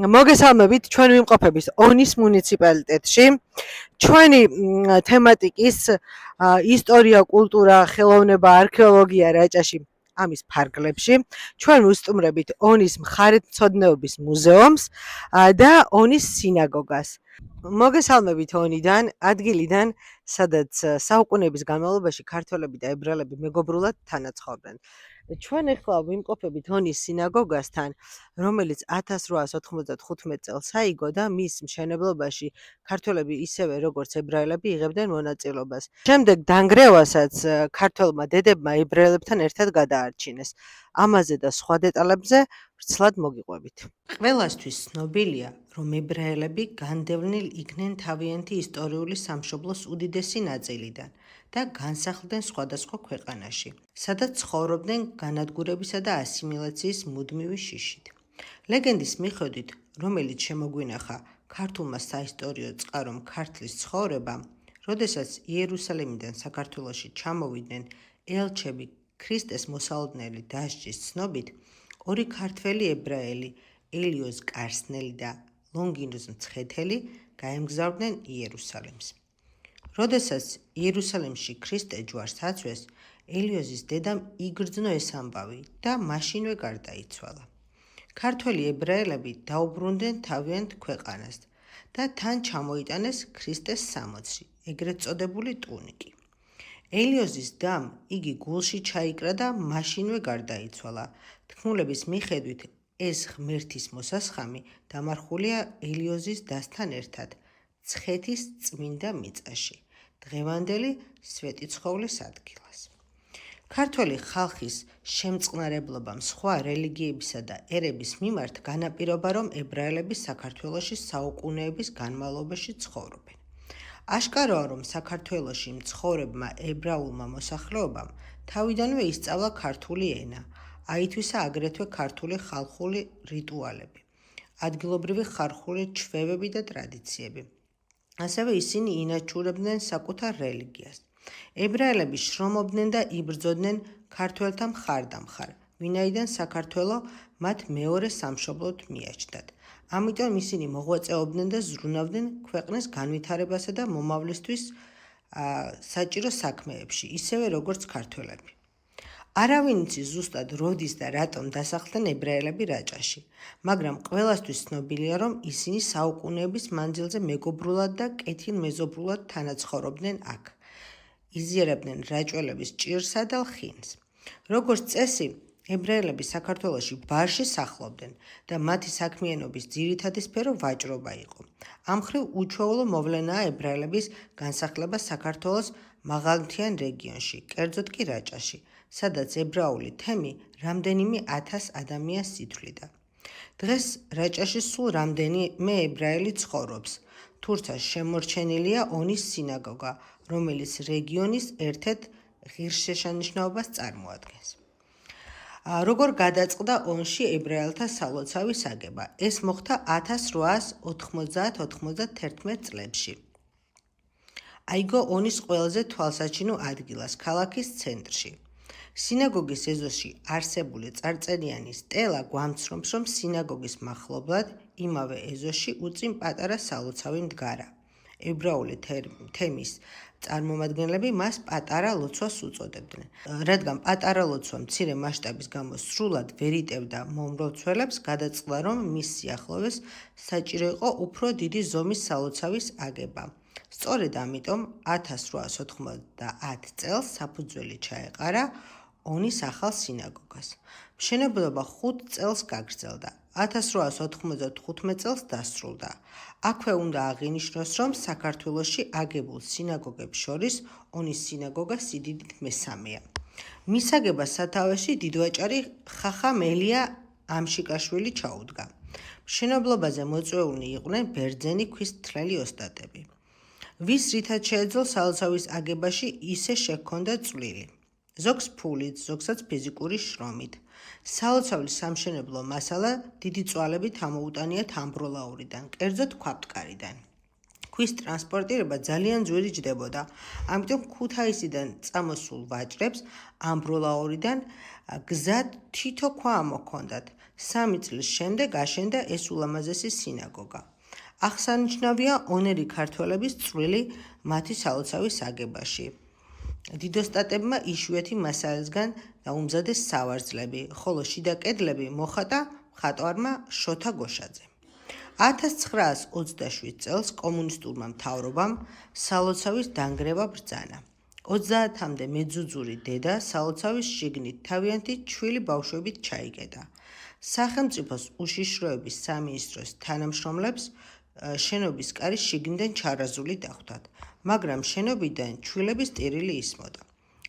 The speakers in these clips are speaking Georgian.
მოგესალმებით, ჩვენ ვიმყოფებით ონის მუნიციპალიტეტში. ჩვენი თემატიკის ისტორია, კულტურა, ხელოვნება, არქეოლოგია რაჭაში ამის ფარგლებში. ჩვენ ვუსტუმრებით ონის მხარეთმცოდნეობის მუზეუმს და ონის სინაგოგას. მოგესალმებითონიდან, ადგილიდან, სადაც საუკუნეების განმავლობაში ქართველები და ებრაელები მეგობრულად თანაცხოვრდნენ. ჩვენ ახლა ვიმყოფებით ონის სინაგოგასთან, რომელიც 1895 წელს აიგო და მის მშენებლობაში ქართველები ისევე როგორც ებრაელები იღებდნენ მონაწილეობას. შემდეგ დანგრევასაც ქართველმა დედებმა ებრაელებთან ერთად გადაარჩინეს. ამაზე და სხვა დეტალებზე ვრცლად მოგიყვებით. ყველასთვის ცნობილია, რომ ებრაელები განდევნილ იქნენ თავიანთი ისტორიული სამშობლოს უდიდესი ნაწილიდან და განსახლდნენ სხვადასხვა ქვეყანაში, სადაც ცხოვრობდნენ განადგურებისა და ასიმილაციის მუდმივი შიშით. ლეგენდის მიხედვით, რომელიც შემოგვინახა ქართულმა საისტორიო წყარომ ქართლის ცხოვრებამ, როდესაც იერუსალიმიდან საქართველოში ჩამოვიდნენ ელჩები ქრისტეს მოსალოდნელი დასჯის ცნობით, ორი ქართველი ებრაელი, ელიოზ კარსნელი და ლონგინოზ მცხეთელი გაემგზავრდნენ იერუსალიმს. როდესაც იერუსალიმში ქრისტე ჯვარს აცვეს, ელიოზის დედამ იგრძნო ეს ამბავი და მაშინვე გარდაიცვალა. ქართველი ებრაელები დაუბრუნდნენ თავიანთ ქვეყანას და თან ჩამოიტანეს ქრისტეს სამოცი, ეგრეთ წოდებული ტუნიკი. ელიოზის დამ იგი გულში ჩაიკრა და მაშინვე გარდაიცვალა. თქმულების მიხედვით ეს ღმერთის მოსასხამი დამარხულია ელიოზის დასთან ერთად მცხეთის წმინდა მიწაში, დღევანდელი სვეტიცხოვლის ადგილას. ქართველი ხალხის შემწყნარებლობამ სხვა რელიგიებისა და ერების მიმართ განაპირობა, რომ ებრაელები საქართველოში საუკუნეების განმავლობაში ცხოვრობენ. აშკარაა, რომ საქართველოში მცხოვრებმა ებრაულმა მოსახლეობამ თავიდანვე ისწავლა ქართული ენა, აითვისა აგრეთვე ქართული ხალხური რიტუალები, ადგილობრივი ხალხური ჩვევები და ტრადიციები. ასევე ისინი ინაჩურებდნენ საკუთარ რელიგიას. ებრაელები შრომობდნენ და იბრძოდნენ ქართველთა მხარდამხარ, ვინაიდან საქართველო მათ მეორე სამშობლოდ მიაჩნდათ. ამიტომ ისინი მოღვაწეობდნენ და ზრუნავდნენ ქვეყნის განვითარებასა და მომავლისთვის საჭირო საქმეებში, ისევე როგორც ქართველები. არავინ იცის ზუსტად როდის და რატომ დასახლდნენ ებრაელები რაჭაში, მაგრამ ყველასთვის ცნობილია, რომ ისინი საუკუნეების მანძილზე მეგობრულად და კეთილმეზობლად თანაცხოვრობდნენ აქ. იზიარებდნენ რაჭველების ჭირსა და ლხინს. როგორც წესი, ებრაელები საქართველოში ბარში სახლობდნენ და მათი საქმიანობის ძირითადი სფერო ვაჭრობა იყო. ამ მხრივ უჩვეულო მოვლენაა ებრაელების განსახლება საქართველოს მაღალმთიან რეგიონში, კერძოდ კი რაჭაში, სადაც ებრაული თემი რამდენიმე 1000 ადამიანს ითვლიდა. დღეს რაჭაში სულ რამდენიმე ებრაელი ცხოვრობს, თუმცა შემორჩენილია ონის სინაგოგა, რომელიც რეგიონის ერთ-ერთ ღირსშესანიშნაობას წარმოადგენს. როგორ გადაწყდა ონში ებრაელთა სალოცავის აგება? ეს მოხდა 1890-91 წლებში. აიგო ონის ყველაზე თვალსაჩინო ადგილას, ქალაქის ცენტრში. სინაგოგის ეზოში არსებული წარწერიანი სტელა გვამცნობს, რომ სინაგოგის მახლობლად იმავე ეზოში უწინ პატარა სალოცავი მდგარა. ებრაული თემის წარმომადგენლები მას პატარა ლოცვას უწოდებდნენ. რადგან პატარა ლოცვა მცირე მასშტაბის გამო სრულად ვერ იტევდა მომლოცველებს, გადაწყდა, რომ მის სიახლოვეს საჭირო იყო უფრო დიდი ზომის სალოცავის აგება. სწორედ ამიტომ 1890 წელს საფუძველი ჩაეყარა ონის ახალ სინაგოგას. მშენებლობა 5 წელს გაგრძელდა. 1895 წელს დასრულდა. აქვე უნდა აღინიშნოს, რომ საქართველოში აგებულ სინაგოგებს შორის ონის სინაგოგა სიდიდით მესამეა. მის აგებას სათავეში დიდვაჭარი ხახამ ელია ამშიკაშვილი ჩაუდგა. მშენებლობაზე მოწვეულნი იყვნენ ბერძენი ქვის თლელი ოსტატები. ვის რითაც შეეძლო სალოცავის აგებაში ისე შეჰქონდა წვლილი. ზოგს ფულით, ზოგსაც ფიზიკური შრომით. სალოცავის სამშენებლო მასალა დიდი წვალებით ამოუტანიათ ამბროლაურიდან, კერძოდ ქვაბტკარიდან. ქვის ტრანსპორტირება ძალიან ძვირი ჯდებოდა, ამიტომ ქუთაისიდან წამოსულ ვაჭრებს ამბროლაურიდან გზად თითო ქვა ამოჰქონდათ. 3 წლის შემდეგ აშენდა ეს ულამაზესი სინაგოგა. აღსანიშნავია ონერი ქართველების წვლილი მათი სალოცავის აგებაში. დიდოსტატებმა იშვიათი მასალისგან დაუმზადეს სავარძლები, ხოლო შიდა კედლები მოხატა მხატვარმა შოთა გოშაძემ. 1927 წელს კომუნისტურმა მთავრობამ სალოცავის დანგრევა ბრძანა. 30-მდე მეძუძური დედა სალოცავის შიგნით თავიანთი ჩვილი ბავშვებით ჩაიგედა. სახელმწიფოს უშიშროების სამინისტროს თანამშრომლებს შენობის კარი შიგნიდან ჩარაზული დახვდათ, მაგრამ შენობიდან ჩვილების ტირილი ისმოდა.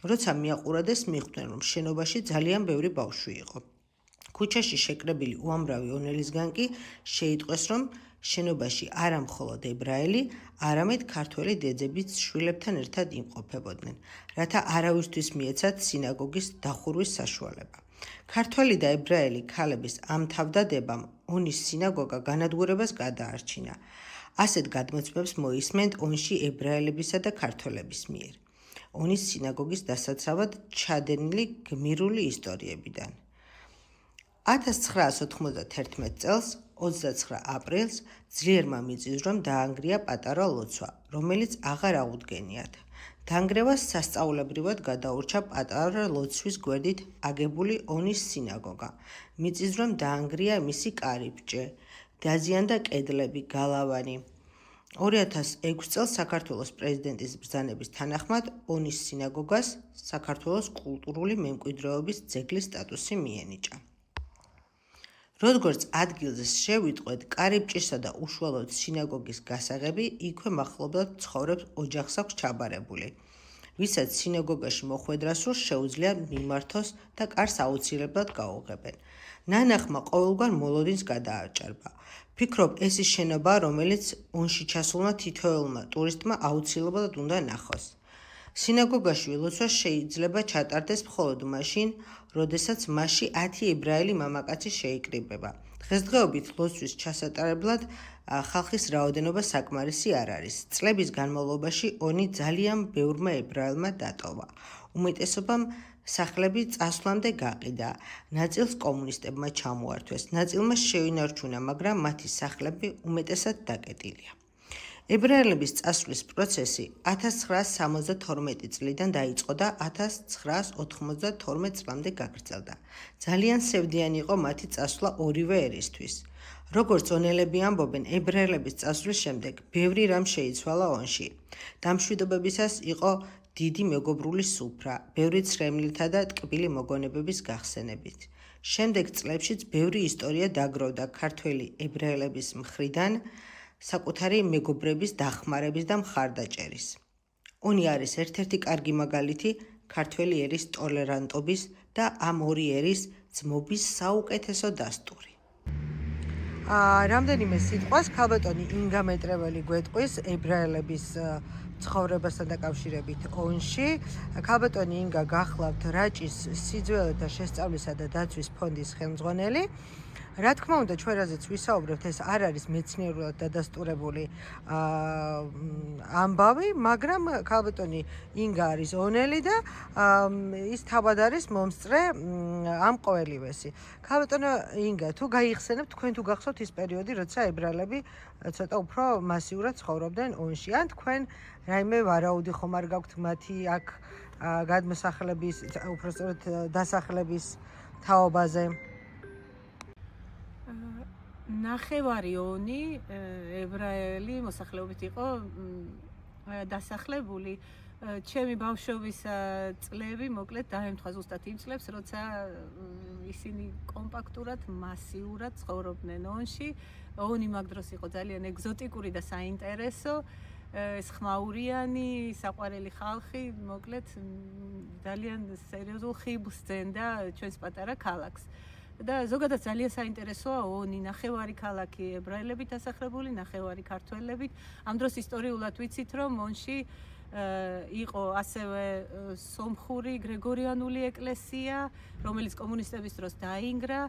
როცა მიაყურადეს, მიხვდნენ, რომ შენობაში ძალიან ბევრი ბავშვი იყო. ქუჩაში შეკრებილი უამრავი ონელისგან კი შეიტყვეს, რომ შენობაში არა მხოლოდ ებრაელი, არამედ ქართველი დეძებიც შვილებთან ერთად იმყოფებოდნენ, რათა არავისთვის მიეცათ სინაგოგის დახურვის საშუალება. ქართველი და ებრაელი ქალების ამ თავდადებამ ონის სინაგოგა განადგურებას გადაარჩინა. ასეთ გადმოცემებს მოისმენთ ონში ებრაელებისა და ქართველების მიერ. ონის სინაგოგის დასაცავად ჩადენილი გმირული ისტორიებიდან. 1991 წელს 29 აპრილს ძლიერმა მიწისძვრამ დაანგრია პატარა ლოცვა, რომელიც აღარ აღუდგენიათ. დანგრევას სასწაულებრივად გადაურჩა პატარა ლოცვის გვერდით აგებული ონის სინაგოგა. მიწისძვრამ დაანგრია მისი კარიბჭე, დაზიანდა კედლები, გალავანი. 2006 წელს საქართველოს პრეზიდენტის ბრძანების თანახმად ონის სინაგოგას საქართველოს კულტურული მემკვიდრეობის ძეგლის სტატუსი მიენიჭა. როგორც ადგილზე შევიტყვეთ, კარიბჭისა და უშუალოდ სინაგოგის გასაღები იქვე მახლობლად ცხოვრობს ოჯახს აქვს ჩაბარებული, ვისაც სინაგოგაში მოხვედრა სურს შეუძლია მიმართოს და კარს აუცილებლად გაუღებენ. ნანახმა ყოველგვარ მოლოდინს გადააჭარბა. ფიქრობ, ეს ის შენობა, რომელიც ონში ჩასულმა თითოეულმა ტურისტმა აუცილებლად უნდა ნახოს. სინაგოგაში ლოცვა შეიძლება ჩატარდეს მხოლოდ მაშინ, როდესაც მასში 10 ებრაელი მამაკაცი შეიკრიბება. დღესდღეობით ლოცვის ჩასატარებლად ხალხის რაოდენობა საკმარისი არ არის. წლების განმავლობაში ონი ძალიან ბევრმა ებრაელმა დატოვა. უმეტესობამ სახლები წასვლამდე გაყიდა. ნაწილს კომუნისტებმა ჩამოართვეს, ნაწილმა შეინარჩუნა, მაგრამ მათი სახლები უმეტესად დაკეტილია. ებრაელების წასვლის პროცესი 1972 წლიდან დაიწყო და 1992 წლამდე გაგრძელდა. ძალიან სევდიანი იყო მათი წასვლა ორივე ერისთვის. როგორც ონელები ამბობენ, ებრაელების წასვლის შემდეგ ბევრი რამ შეიცვალა ონში. დამშვიდობებისას იყო დიდი მეგობრული სუფრა, ბევრი ცრემლითა და ტკბილი მოგონებების გახსენებით. შემდეგ წლებშიც ბევრი ისტორია დაგროვდა ქართველი ებრაელების მხრიდან საკუთარი მეგობრების დახმარების და მხარდაჭერის. ონი არის ერთ-ერთი კარგი მაგალითი ქართველი ერის ტოლერანტობის და ამ ორი ერის ძმობის საუკეთესო დასტური. რამდენიმე სიტყვას ქალბატონი ინგა მეტრეველი გვეტყვის ებრაელების ცხოვრებასთან დაკავშირებით ონში. ქალბატონი ინგა გახლავთ რაჭის სიძველეთა შესწავლისა და დაცვის ფონდის ხელმძღვანელი. რა თქმა უნდა, ჩვენ რაზეც ვისაუბრებთ, ეს არ არის მეცნიერულად დადასტურებული ამბავი, მაგრამ ქალბატონი ინგა არის ონელი და ის თავად არის მომსწრე ამ ყოველივესი. ქალბატონო ინგა, თუ გაიხსენებთ, თქვენ თუ გახსოვთ ის პერიოდი, როცა ებრაელები ცოტა უფრო მასიურად ცხოვრობდნენ ონში, ან თქვენ რაიმე ვარაუდი ხომ არ გაქვთ მათი აქ გადმოსახლების, უпростоრად დასახლების თაობაზე? ნახევარი ონი ებრაელი მოსახლეობით იყო დასახლებული. ჩემი ბავშვობის წლები მოკლედ დაემთხვა ზუსტად იმ წლებს, როცა ისინი კომპაქტურად, მასიურად ცხოვრობდნენ ონში. ონი მაგ დროს იყო ძალიან ეგზოტიკური და საინტერესო. ეს ხმაურიანი, საყვარელი ხალხი, მოკლედ ძალიან სერიოზულ ხიბლს ძენდა ჩვენს პატარა ქალაქს. და ზოგადად ძალიან საინტერესოა ონი, ნახევარი ქალაქი ებრაელებით დასახლებული, ნახევარი ქართველებით. ამ დროს ისტორიულად ვიცით, რომ ონში იყო ასევე სომხური გრეგორიანული ეკლესია, რომელიც კომუნისტების დროს დაინგრა.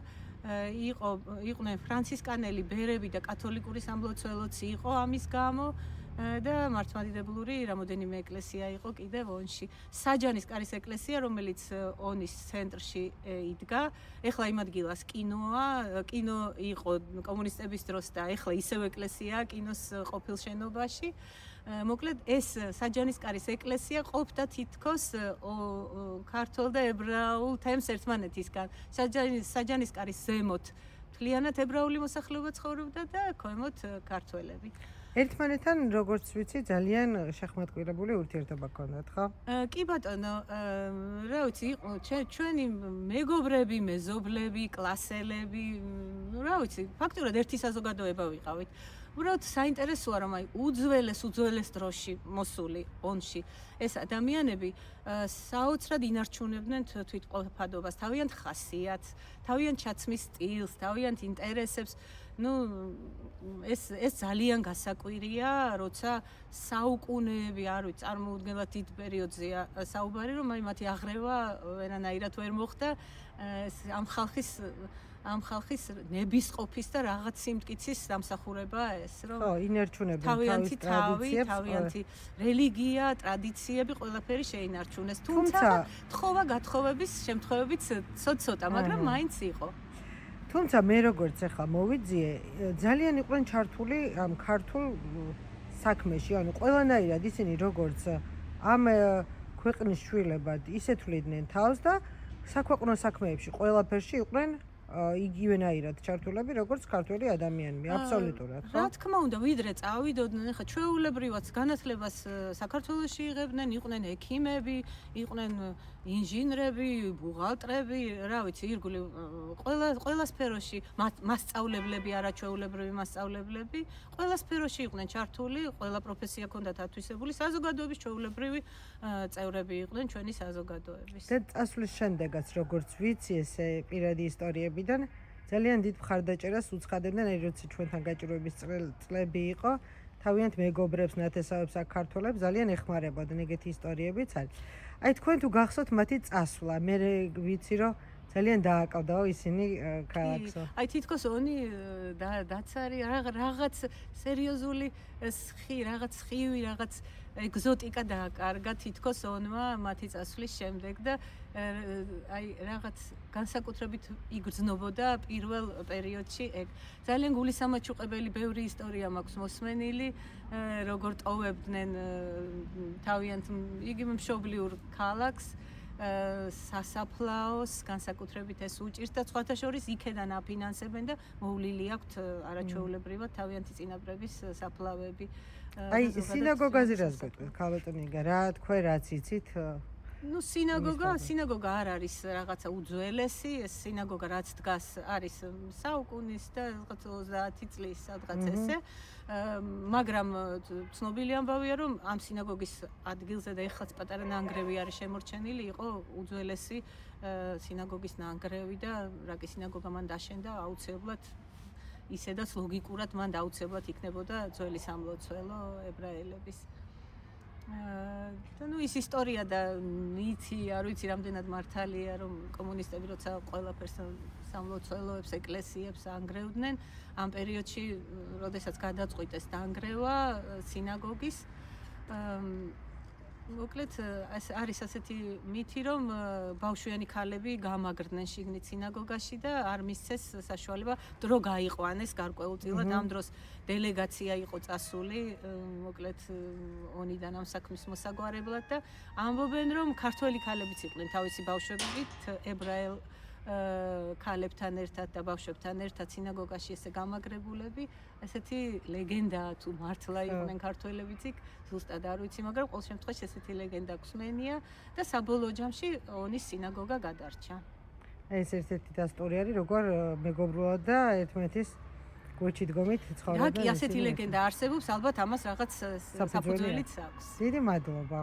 იყვნენ ფრანცისკანელი ბერები და კათოლიკური სამლოცველოც იყო ამის გამო. და მართლმადიდებლური რამოდენიმე ეკლესია იყო კიდევ ონში. საჯანის კარის ეკლესია, რომელიც ონის ცენტრში იდგა, ეხლა იმ ადგილას კინოა, კინო იყო კომუნისტების დროს და ეხლა ისევ ეკლესიაა კინოს ყოფილ შენობაში. მოკლედ ეს საჯანის კარის ეკლესია ყოფდა თითქოს ქართულ და ებრაულ თემს ერთმანეთისგან. საჯანის კარის ზემოთ მთლიანად ებრაული მოსახლეობა ცხოვრობდა და ქვემოთ ქართველები. ერთმანეთთან როგორც ვიცი ძალიან შეხმატკვრებული ურთიერთობა ჰქონდათ, ხო? კი ბატონო, რა ვიცი, იყო ჩვენი მეგობრები, მეზობლები, კლასელები, რა ვიცი, ფაქტურად ერთი საზოგადოება ვიყავით. უბრალოდ საინტერესოა, რომ აი უძველეს დროში მოსული ონში ეს ადამიანები საოცრად ინარჩუნებდნენ თვითყოფადობას, თავიანთ ხასიათს, თავიანთ ჩაცმის სტილს, თავიანთ ინტერესებს. ეს ძალიან გასაკვირია, როცა საუკუნეები, არ ვიცი, წარმოუდგენლად დიდ პერიოდზეა საუბარი, რომ აი მათი აღრევა ვერანაირად ვერ მოხდა ამ ხალხის ნებისყოფის და რაღაც სიმტკიცის დამსახურება ეს, რომ ხო, ინარჩუნებდნენ თავიანთი თავიანთი რელიგია, ტრადიციები, ყველაფერი შეინარჩუნეს. თუმცა თხოვა-გათხოვების შემთხვევებიც ცოტ-ცოტა, მაგრამ მაინც იყო. თუმცა მე როგორც ახლა მოვიძიე, ძალიან იყვნენ ჩართული ამ ქართულ საქმეში, ანუ ყველანაირად ისინი როგორც ამ ქვეყნის შვილებად ისეთვლიდნენ თავს და საქვეყნო საქმეებში ყველაფერში იყვნენ იგივენაირად ჩართულები, როგორც ქართველი ადამიანები, აბსოლუტურად, ხო? რა თქმა უნდა, ვიდრე წავიდოდნენ, ახლა ჩვეულებრივად განათლებას საქართველოში იღებდნენ, იყვნენ ექიმები, იყვნენ ინჟინრები, ბუღალტრები, რა ვიცი, ირგვლივ ყველა სფეროში, მასწავლებლები, არაჩვეულებრივი მასწავლებლები, ყველა სფეროში იყვნენ ჩართული, ყველა პროფესია ჰქონდათ ათვისებული, საზოგადოების ჩვეულებრივი წევრები იყვნენ ჩვენი საზოგადოების. და წასვლის შემდეგაც, როგორც ვიცი, ესე პირადი ისტორიებიდან ძალიან დიდ მხარდაჭერას უცხადებდნენ, აი როცა ჩვენთან გაჭირვების წლები იყო, თავიანთ მეგობრებს, ნათესავებს აქ ქართველებს ძალიან ეხმარებოდნენ, ეგეთი ისტორიებიც არის. აი თქვენ თუ გახსოვთ მათი წასვლა, მე ვიცი რომ ძალიან დააკავდაო ისინი ქალაქს. აი თითქოს ონი დაცარი რაღაც სერიოზული რაღაც ხივი, რაღაც ეგზოტიკა დააკარგა თითქოს ონმა მათი წასვლის შემდეგ და აი რაღაც განსაკუთრებით იგრძნობოდა პირველ პერიოდში ეგ. ძალიან გულისამაჩუყებელი ბევრი ისტორია მაქვს მოსმენილი, როგორ ტოვებდნენ თავიანთ იგივე მშობლიურ ქალაქს, სასაფლაოს, განსაკუთრებით ეს უჭირს და სხვათა შორის იქედან აფინანსებენ და მოვლილი აქვთ არაჩვეულებრივად თავიანთი წინაპრების საფლავები. აი სინაგოგაზე რას გეტყვით, ქალბატონინგა, რა თქვენ რაც იცით? სინაგოგა არ არის რაღაცა უძველესი, ეს სინაგოგა რაც დგას არის საუკუნის და რაღაც 30 წლის სადღაც ესე. მაგრამ ცნობილი ამბავია, რომ ამ სინაგოგის ადგილზე და ეხლაც პატარა ნანგრევი არის შემორჩენილი, იყო უძველესი სინაგოგის ნანგრევი და რა კი სინაგოგა მან დაშენდა აუცილებლად ისედაც ლოგიკურად მან აუცილებლად იქნებოდა ძველი სამლოცველო ებრაელების. და ის ისტორია და მითი, არ ვიცი რამდენად მართალია, რომ კომუნისტები როცა ყველაფერს სამლოცველოებს, ეკლესიებს ანგრევდნენ, ამ პერიოდში, როდესაც გადაწყვიტეს დაანგრევა სინაგოგის, მოკლედ არის ასეთი მითი, რომ ბავშვიანი ქალები გამაგრდნენ შიგნით სინაგოგაში და არ მისცეს საშუალება დრო გაიყვანეს გარკვეულწილად. ამ დროს დელეგაცია იყო წასული, მოკლედ ონიდან ამ საქმის მოსაგვარებლად და ამბობენ, რომ ქართველი ქალებიც იყვნენ თავისი ბავშვებით ებრაელ ქალებთან ერთად და ბავშვებთან ერთად სინაგოგაში ესე გამაგრებულები, ესეთი ლეგენდაა, თუ მართლა იყვნენ ქართველებიც იქ, ზუსტად არ ვიცი, მაგრამ ყოველ შემთხვევაში ესეთი ლეგენდა გვსმენია და საბოლოო ჯამში ონის სინაგოგა გადარჩა. ეს ერთ-ერთი დასტური არის, როგორ მეგობრულად და ერთმანეთის გვერდში დგომით ცხოვრობდნენ. რა კი, ასეთი ლეგენდა არსებობს, ალბათ ამას რაღაც საფუძველიც აქვს. დიდი მადლობა.